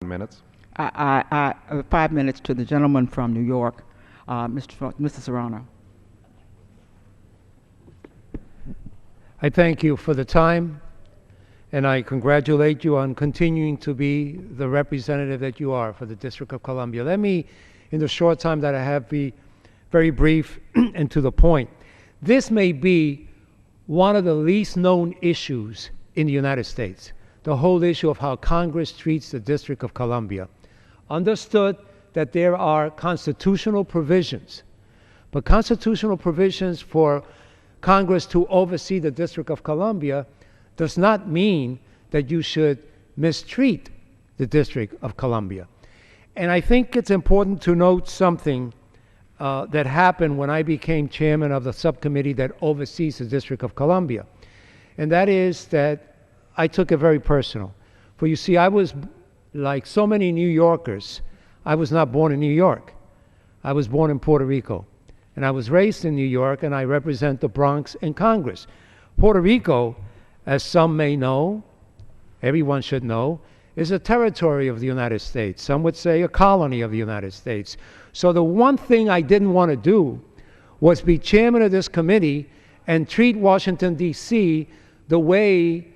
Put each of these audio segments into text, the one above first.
Minutes. 5 minutes to the gentleman from New York, Mr. Serrano. I thank you for the time, and I congratulate you on continuing to be the representative that you are for the District of Columbia. Let me, in the short time that I have, be very brief and to the point. This may be one of the least known issues in the United States, the whole issue of how Congress treats the District of Columbia. Understood that there are constitutional provisions, but constitutional provisions for Congress to oversee the District of Columbia does not mean that you should mistreat the District of Columbia. And I think it's important to note something that happened when I became chairman of the subcommittee that oversees the District of Columbia. And that is that I took it very personal. For you see, I was, like so many New Yorkers, I was not born in New York. I was born in Puerto Rico. And I was raised in New York, and I represent the Bronx in Congress. Puerto Rico, as some may know, everyone should know, is a territory of the United States. Some would say a colony of the United States. So the one thing I didn't want to do was be chairman of this committee and treat Washington, D.C. the way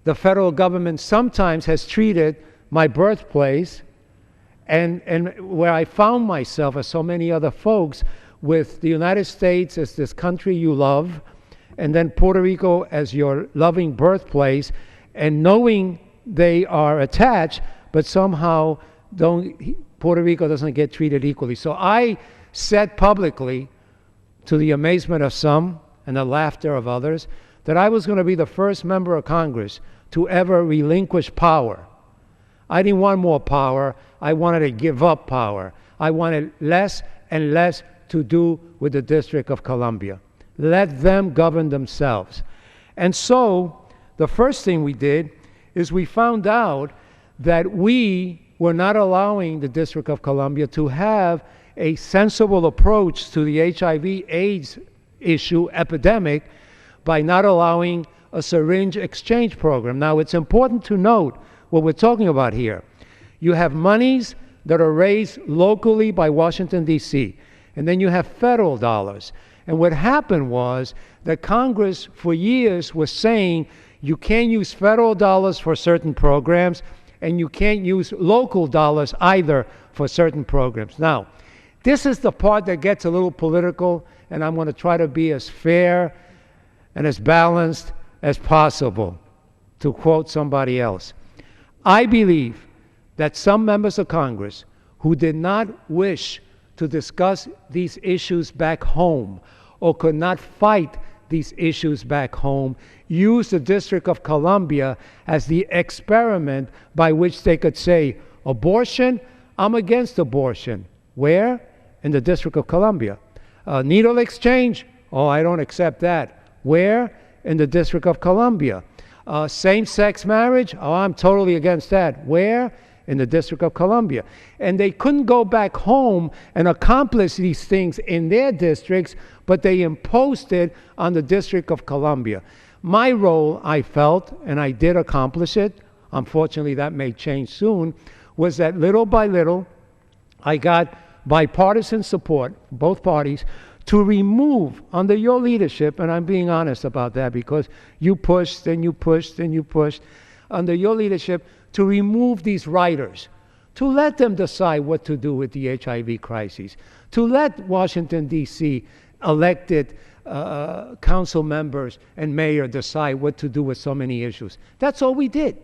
the federal government sometimes has treated my birthplace, and where I found myself, as so many other folks, with the United States as this country you love, and then Puerto Rico as your loving birthplace, and knowing they are attached, but somehow Puerto Rico doesn't get treated equally. So I said publicly, to the amazement of some and the laughter of others, that I was going to be the first member of Congress to ever relinquish power. I didn't want more power. I wanted to give up power. I wanted less and less to do with the District of Columbia. Let them govern themselves. And so the first thing we did is we found out that we were not allowing the District of Columbia to have a sensible approach to the HIV/AIDS issue epidemic by not allowing a syringe exchange program. Now, it's important to note what we're talking about here. You have monies that are raised locally by Washington, D.C., and then you have federal dollars. And what happened was that Congress, for years, was saying you can't use federal dollars for certain programs, and you can't use local dollars either for certain programs. Now, this is the part that gets a little political, and I'm going to try to be as fair and as balanced as possible, to quote somebody else. I believe that some members of Congress who did not wish to discuss these issues back home or could not fight these issues back home used the District of Columbia as the experiment by which they could say, abortion, I'm against abortion. Where? In the District of Columbia. Needle exchange, oh, I don't accept that. Where? In the District of Columbia. Same-sex marriage, oh, I'm totally against that. Where? In the District of Columbia. And they couldn't go back home and accomplish these things in their districts, but they imposed it on the District of Columbia. My role, I felt, and I did accomplish it, unfortunately that may change soon, was that little by little, I got bipartisan support, both parties, to remove, under your leadership, and I'm being honest about that because you pushed and you pushed and you pushed, under your leadership, to remove these riders, to let them decide what to do with the HIV crisis, to let Washington, D.C. elected council members and mayor decide what to do with so many issues. That's all we did.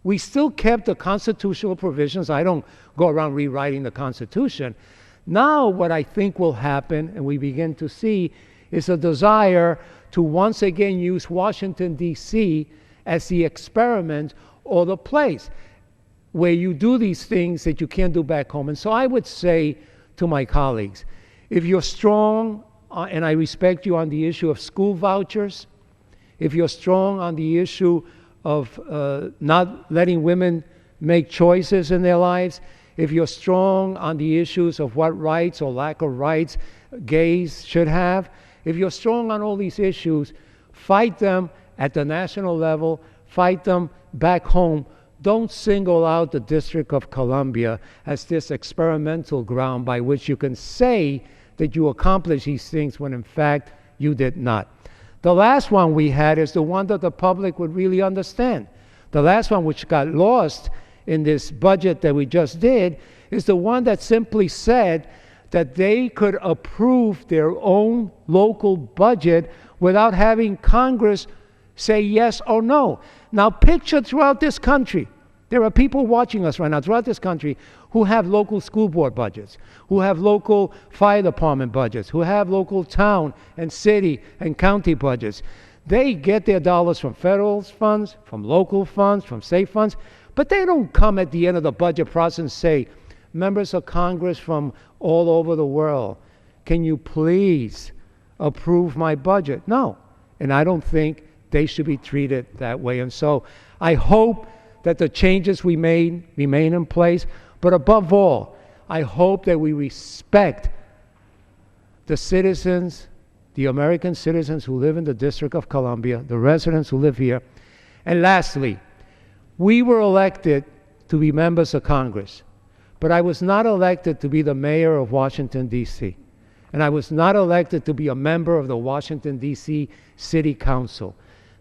We still kept the constitutional provisions. I don't go around rewriting the Constitution. Now what I think will happen, and we begin to see, is a desire to once again use Washington, D.C. as the experiment or the place where you do these things that you can't do back home. And so I would say to my colleagues, if you're strong, and I respect you on the issue of school vouchers, if you're strong on the issue of not letting women make choices in their lives, if you're strong on the issues of what rights or lack of rights gays should have, if you're strong on all these issues, fight them at the national level, fight them back home, don't single out the District of Columbia as this experimental ground by which you can say that you accomplished these things when in fact you did not. The last one we had is the one that the public would really understand. The last one, which got lost in this budget that we just did, is the one that simply said that they could approve their own local budget without having Congress say yes or no. Now picture throughout this country, there are people watching us right now throughout this country who have local school board budgets, who have local fire department budgets, who have local town and city and county budgets. They get their dollars from federal funds, from local funds, from state funds, but they don't come at the end of the budget process and say, members of Congress from all over the world, can you please approve my budget? No. And I don't think they should be treated that way. And so I hope that the changes we made remain in place. But above all, I hope that we respect the citizens, the American citizens who live in the District of Columbia, the residents who live here. And lastly, we were elected to be members of Congress, but I was not elected to be the mayor of Washington, D.C., and I was not elected to be a member of the Washington, D.C. City Council.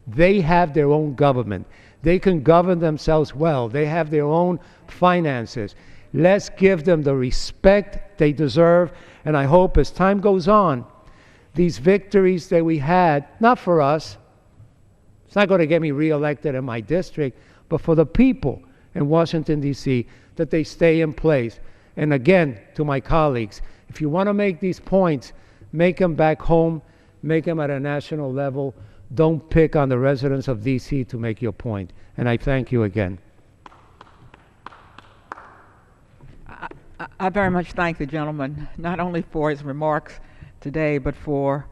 They have their own government. They can govern themselves well. They have their own finances. Let's give them the respect they deserve, and I hope as time goes on, these victories that we had, not for us, it's not going to get me reelected in my district, but for the people in Washington, D.C., that they stay in place. And again, to my colleagues, if you want to make these points, make them back home, make them at a national level. Don't pick on the residents of D.C. to make your point. And I thank you again. I very much thank the gentleman, not only for his remarks today, but for